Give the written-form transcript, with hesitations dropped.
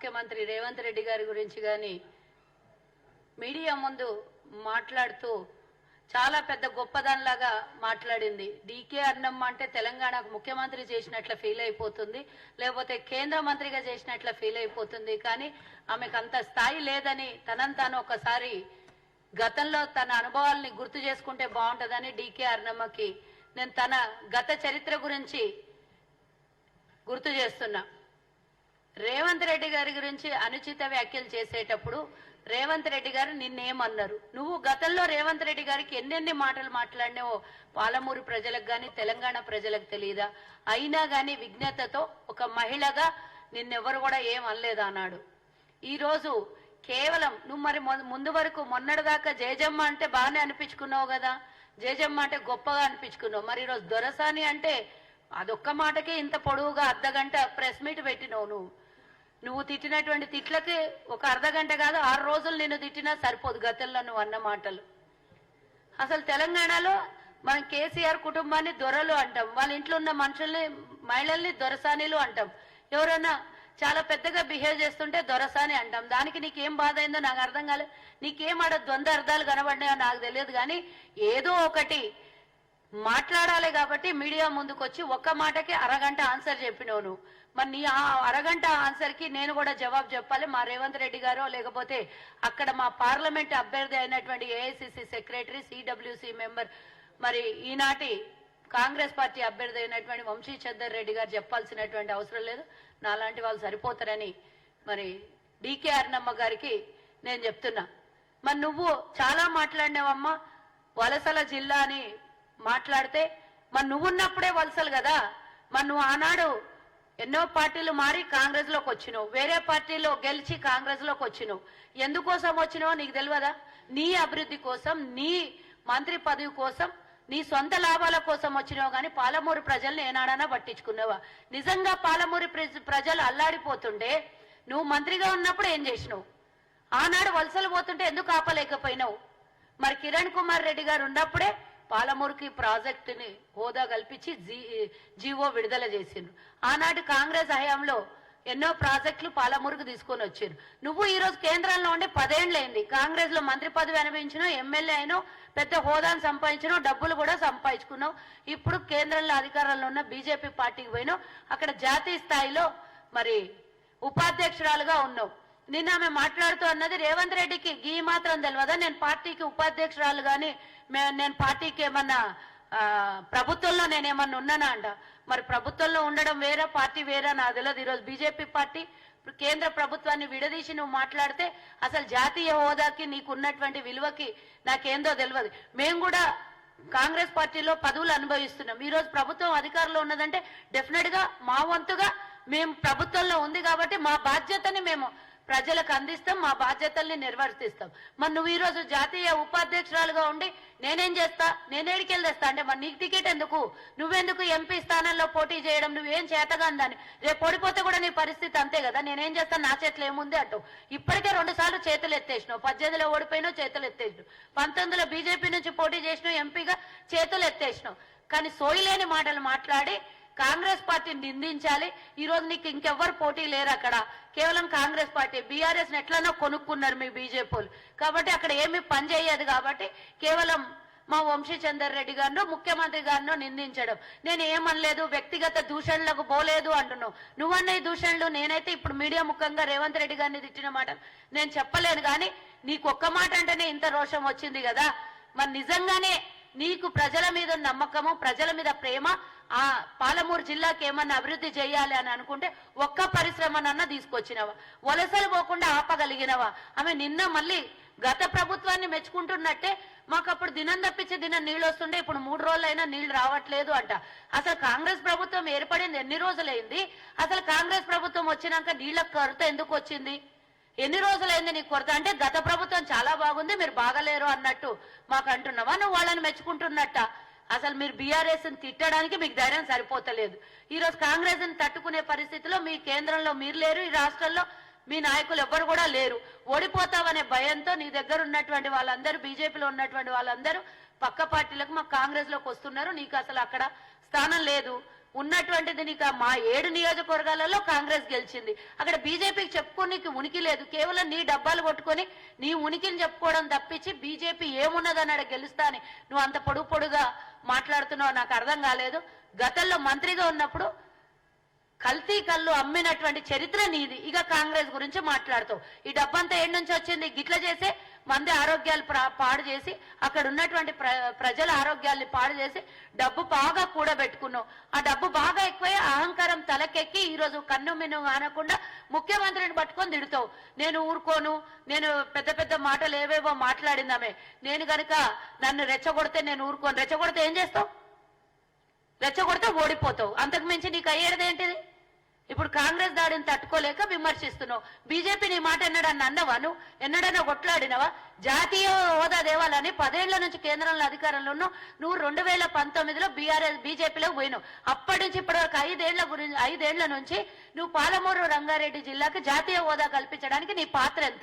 ముఖ్యమంత్రి రేవంత్ రెడ్డి గారి గురించి గాని మీడియా ముందు మాట్లాడుతూ చాలా పెద్ద గొప్పదానిలాగా మాట్లాడింది. డీకే అన్నమ్మ అంటే తెలంగాణకు ముఖ్యమంత్రి చేసినట్ల ఫీల్ అయిపోతుంది, లేకపోతే కేంద్ర మంత్రిగా చేసినట్ల ఫీల్ అయిపోతుంది. కానీ ఆమెకు అంత స్థాయి లేదని తనను ఒకసారి గతంలో తన అనుభవాల్ని గుర్తు చేసుకుంటే బాగుంటుందని డీకే అన్నమ్మకి నేను తన గత చరిత్ర గురించి గుర్తు చేస్తున్నా. రేవంత్ రెడ్డి గారి గురించి అనుచిత వ్యాఖ్యలు చేసేటప్పుడు రేవంత్ రెడ్డి గారు నిన్నేమన్నారు? నువ్వు గతంలో రేవంత్ రెడ్డి గారికి ఎన్నెన్ని మాటలు మాట్లాడినావో పాలమూరు ప్రజలకు గాని తెలంగాణ ప్రజలకు తెలియదా? అయినా గాని విజ్ఞతతో ఒక మహిళగా నిన్నెవరు కూడా ఏం అనలేదా అన్నాడు. ఈరోజు కేవలం నువ్వు మరి ముందు వరకు మొన్నటిదాకా జయజమ్మ అంటే బాగానే అనిపించుకున్నావు కదా, జయజమ్మ అంటే గొప్పగా అనిపించుకున్నావు. మరి ఈరోజు దొరసాని అంటే అదొక్క మాటకే ఇంత పొడవుగా అర్ధగంట ప్రెస్ మీట్ పెట్టినావు. నువ్వు తిట్టినటువంటి తిట్లకి ఒక అర్ధగంట కాదు 6 రోజులు నేను తిట్టినా సరిపోదు గతంలో నువ్వు అన్న మాటలు. అసలు తెలంగాణలో మనం కేసీఆర్ కుటుంబాన్ని దొరలు అంటాం, వాళ్ళ ఇంట్లో ఉన్న మనుషుల్ని మహిళల్ని దొరసానిలు అంటాం, ఎవరైనా చాలా పెద్దగా బిహేవ్ చేస్తుంటే దొరసాని అంటాం. దానికి నీకేం బాధ అయిందో నాకు అర్థం కాలేదు. నీకేం ఆడ ద్వంద్వ అర్థాలు కనబడినాయో నాకు తెలియదు. కానీ ఏదో ఒకటి మాట్లాడాలి కాబట్టి మీడియా ముందుకు వచ్చి ఒక్క మాటకి అరగంట ఆన్సర్ చెప్పినావు నువ్వు. మరి నీ ఆ అరగంట ఆన్సర్ కి నేను కూడా జవాబు చెప్పాలి. మా రేవంత్ రెడ్డి గారో లేకపోతే అక్కడ మా పార్లమెంట్ అభ్యర్థి అయినటువంటి ఏఐసిసి సెక్రటరీ సిడబ్ల్యూసి మెంబర్ మరి ఈనాటి కాంగ్రెస్ పార్టీ అభ్యర్థి అయినటువంటి వంశీచందర్ రెడ్డి గారు చెప్పాల్సినటువంటి అవసరం లేదు. నాలాంటి వాళ్ళు సరిపోతారని మరి డీకే అన్నమ్మ గారికి నేను చెప్తున్నా. మరి నువ్వు చాలా మాట్లాడినావమ్మా, వలసల జిల్లా అని మాట్లాడితే మరి నువ్వున్నప్పుడే వలసలు కదా. మరి నువ్వు ఆనాడు ఎన్నో పార్టీలు మారి కాంగ్రెస్ లోకి వచ్చినావు, వేరే పార్టీలో గెలిచి కాంగ్రెస్ లోకి వచ్చినావు. ఎందుకోసం వచ్చినావో నీకు తెలియదా? నీ అభివృద్ధి కోసం, నీ మంత్రి పదవి కోసం, నీ సొంత లాభాల కోసం వచ్చినావు. కానీ పాలమూరు ప్రజల్ని ఏనాడైనా పట్టించుకున్నావా? నిజంగా పాలమూరు ప్రజలు అల్లాడిపోతుంటే నువ్వు మంత్రిగా ఉన్నప్పుడు ఏం చేసినావు? ఆనాడు వలసలు పోతుంటే ఎందుకు ఆపలేకపోయినావు? మరి కిరణ్ కుమార్ రెడ్డి గారు ఉన్నప్పుడే పాలమూరుకి ప్రాజెక్టుని హోదా కల్పించి జీవో విడుదల చేసిండ్రు. ఆనాటి కాంగ్రెస్ హయాంలో ఎన్నో ప్రాజెక్టులు పాలమూరుకు తీసుకొని వచ్చారు. నువ్వు ఈ రోజు కేంద్రంలో ఉండి 10 ఏళ్లైంది. కాంగ్రెస్ లో మంత్రి పదవి అనుభవించినావు, ఎమ్మెల్యే అయినావు, పెద్ద హోదాను సంపాదించినావు, డబ్బులు కూడా సంపాదించుకున్నావు. ఇప్పుడు కేంద్రంలో అధికారంలో ఉన్న బీజేపీ పార్టీకి పోయినావు, అక్కడ జాతీయ స్థాయిలో మరి ఉపాధ్యక్షురాలుగా ఉన్నావు. నిన్న ఆమె మాట్లాడుతూ అన్నది రేవంత్ రెడ్డికి గీ మాత్రం తెలియదా నేను పార్టీకి ఉపాధ్యక్షురాలు గాని నేను పార్టీకి ఏమన్నా ప్రభుత్వంలో నేనేమన్నా ఉన్నానా అంట. మరి ప్రభుత్వంలో ఉండడం వేరే, పార్టీ వేరే నాకు తెలియదు. ఈరోజు బీజేపీ పార్టీ కేంద్ర ప్రభుత్వాన్ని విడదీసి నువ్వు మాట్లాడితే అసలు జాతీయ హోదాకి నీకు ఉన్నటువంటి విలువకి నాకేందో తెలియదు. మేము కూడా కాంగ్రెస్ పార్టీలో పదవులు అనుభవిస్తున్నాం. ఈ రోజు ప్రభుత్వం అధికారంలో ఉన్నదంటే డెఫినెట్ గా మా వంతుగా మేము ప్రభుత్వంలో ఉంది కాబట్టి మా బాధ్యతని మేము ప్రజలకు అందిస్తాం, మా బాధ్యతల్ని నిర్వర్తిస్తాం. మరి నువ్వు ఈ రోజు జాతీయ ఉపాధ్యక్షురాలుగా ఉండి నేనేం చేస్తా, నేనేడికెళ్ళి తెస్తా అంటే మరి నీకు టికెట్ ఎందుకు? నువ్వెందుకు ఎంపీ స్థానంలో పోటీ చేయడం? నువ్వేం చేతగా అందని రేపు ఓడిపోతే కూడా నీ పరిస్థితి అంతే కదా. నేనేం చేస్తాను, నా చేతిలో ఏముంది అంటూ ఇప్పటికే 2 సార్లు చేతులు ఎత్తేసినావు. 18లో ఓడిపోయినావు, చేతులు ఎత్తేసినావు. 19లో బీజేపీ నుంచి పోటీ చేసినావు, ఎంపీగా చేతులు ఎత్తేసినావు. కానీ సోయిలేని మాటలు మాట్లాడి కాంగ్రెస్ పార్టీని నిందించాలి. ఈ రోజు నీకు ఇంకెవ్వరు పోటీ లేరు అక్కడ, కేవలం కాంగ్రెస్ పార్టీ. బీఆర్ఎస్ ఎట్లనో కొనుక్కున్నారు మీ బీజేపీలు, కాబట్టి అక్కడ ఏమీ పని చేయదు. కాబట్టి కేవలం మా వంశీచందర్ రెడ్డి గారినో ముఖ్యమంత్రి గారినో నిందించడం. నేను ఏమనలేదు, వ్యక్తిగత దూషణలకు పోలేదు అంటున్నావు. నువ్వన్న ఈ దూషణలు నేనైతే ఇప్పుడు మీడియా ముఖంగా రేవంత్ రెడ్డి గారిని తిట్టిన మాట నేను చెప్పలేను. కానీ నీకు ఒక్క మాట అంటేనే ఇంత రోషం వచ్చింది కదా. మరి నిజంగానే నీకు ప్రజల మీద నమ్మకము, ప్రజల మీద ప్రేమ, ఆ పాలమూరు జిల్లాకి ఏమన్నా అభివృద్ధి చేయాలి అని అనుకుంటే ఒక్క పరిశ్రమనన్నా తీసుకొచ్చినవా? వలసలు పోకుండా ఆపగలిగినవా? ఆమె నిన్న మళ్ళీ గత ప్రభుత్వాన్ని మెచ్చుకుంటున్నట్టే మాకు అప్పుడు దినం తప్పించి దినం నీళ్ళు వస్తుండే, ఇప్పుడు 3 రోజులైనా నీళ్లు రావట్లేదు అంట. అసలు కాంగ్రెస్ ప్రభుత్వం ఏర్పడింది ఎన్ని రోజులైంది? అసలు కాంగ్రెస్ ప్రభుత్వం వచ్చినాక నీళ్ల కొరత ఎందుకు వచ్చింది? ఎన్ని రోజులైంది నీకు కొరత? అంటే గత ప్రభుత్వం చాలా బాగుంది, మీరు బాగలేరు అన్నట్టు మాకు అంటున్నావా? నువ్వు వాళ్ళని మెచ్చుకుంటున్నట్ట? అసలు మీరు బీఆర్ఎస్ ని తిట్టడానికి మీకు ధైర్యం సరిపోతలేదు. ఈ రోజు కాంగ్రెస్ ని తట్టుకునే పరిస్థితిలో మీ కేంద్రంలో మీరు లేరు, ఈ రాష్ట్రంలో మీ నాయకులు ఎవ్వరు కూడా లేరు. ఓడిపోతావనే భయంతో నీ దగ్గర ఉన్నటువంటి వాళ్ళందరూ, బీజేపీలో ఉన్నటువంటి వాళ్ళందరూ పక్క పార్టీలకు మా కాంగ్రెస్ లోకి వస్తున్నారు. నీకు అసలు అక్కడ స్థానం లేదు. ఉన్నటువంటిది నీకు మా 7 నియోజకవర్గాలలో కాంగ్రెస్ గెలిచింది. అక్కడ బీజేపీకి చెప్పుకోనికి ఉనికి లేదు. కేవలం నీ డబ్బాలు కొట్టుకొని నీ ఉనికిని చెప్పుకోవడం తప్పించి బీజేపీ ఏమున్నదని అక్కడ గెలుస్తా అని నువ్వు అంత పొడుగా మాట్లాడుతున్నావు నాకు అర్థం కాలేదు. గతంలో మంత్రిగా ఉన్నప్పుడు కల్తీ కళ్ళు అమ్మినటువంటి చరిత్ర నీది. ఇక కాంగ్రెస్ గురించి మాట్లాడుతావు. ఈ డబ్బంతా ఏడు నుంచి వచ్చింది? గిట్ల చేసే మంది ఆరోగ్యాలు పాడు చేసి అక్కడ ఉన్నటువంటి ప్రజల ఆరోగ్యాల్ని పాడు చేసి డబ్బు బాగా కూడబెట్టుకున్నావు. ఆ డబ్బు బాగా ఎక్కువై అహంకారం తలకెక్కి ఈరోజు కన్ను మిన్ను అనకుండా ముఖ్యమంత్రిని పట్టుకొని తిడుతావు. నేను ఊరుకోను, నేను పెద్ద పెద్ద మాటలు ఏవేవో మాట్లాడిందామే. నేను గనుక నన్ను రెచ్చగొడితే నేను ఊరుకోను. రెచ్చగొడితే ఏం చేస్తావు? రెచ్చగొడితే ఓడిపోతావు. అంతకు మించి నీకు అయ్యేది ఏంటిది? ఇప్పుడు కాంగ్రెస్ దాడిని తట్టుకోలేక విమర్శిస్తున్నావు. బీజేపీ నీ మాట ఎన్నడన్నా అన్నవా? నువ్వు ఎన్నడన్నా కొట్లాడినవా? జాతీయ హోదా దేవాలని 10 ఏళ్ల నుంచి కేంద్రంలో అధికారంలో ఉన్నావు. నువ్వు 2019లో బీజేపీలో పోయినావు. అప్పటి నుంచి ఇప్పటి వరకు 5 ఏళ్ల నుంచి నువ్వు పాలమూరు రంగారెడ్డి జిల్లాకు జాతీయ హోదా కల్పించడానికి నీ పాత్ర ఎంత?